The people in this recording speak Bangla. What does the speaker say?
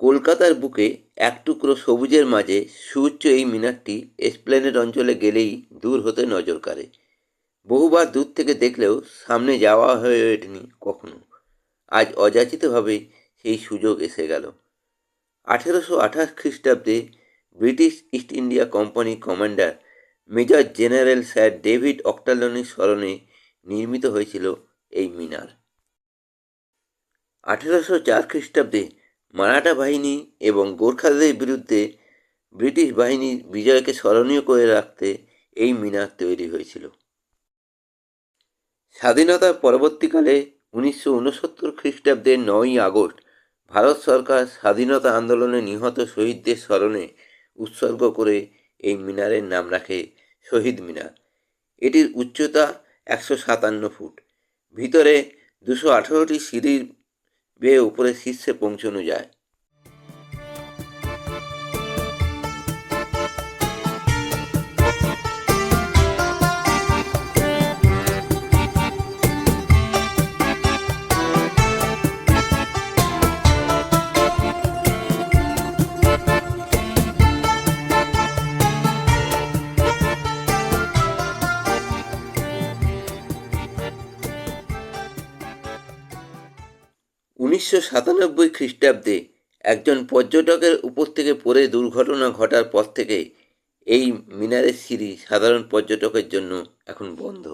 কলকাতার বুকে এক টুকরো সবুজের মাঝে সুউচ্চ এই মিনারটি এসপ্ল্যানেড অঞ্চলে গেলেই দূর হতে নজর কাড়ে। বহুবার দূর থেকে দেখলেও সামনে যাওয়া হয়ে ওঠেনি কখনো। আজ অযাচিতভাবে সেই সুযোগ এসে গেল। 1828 খ্রিস্টাব্দে British East India Company commander major general sir David অক্টালনের স্মরণে নির্মিত হয়েছিল এই মিনার। 1804 খ্রিস্টাব্দে মারাঠা বাহিনী এবং গোর্খাদের বিরুদ্ধে ব্রিটিশ বাহিনীর বিজয়কে স্মরণীয় করে রাখতে এই মিনার তৈরি হয়েছিল। স্বাধীনতার পরবর্তীকালে 1969 খ্রিস্টাব্দের 9ই আগস্ট ভারত সরকার স্বাধীনতা আন্দোলনে নিহত শহীদদের স্মরণে উৎসর্গ করে এই মিনারের নাম রাখে শহীদ মিনার। এটির উচ্চতা 157 ফুট। ভিতরে 218টি সিঁড়ির বেয়ে উপরে শীর্ষে পৌঁছানো যায়। উনিশশো 97 খ্রিস্টাব্দে একজন পর্যটকের উপর থেকে পড়ে দুর্ঘটনা ঘটার পর থেকে এই মিনারের সিঁড়ি সাধারণ পর্যটকের জন্য এখন বন্ধ।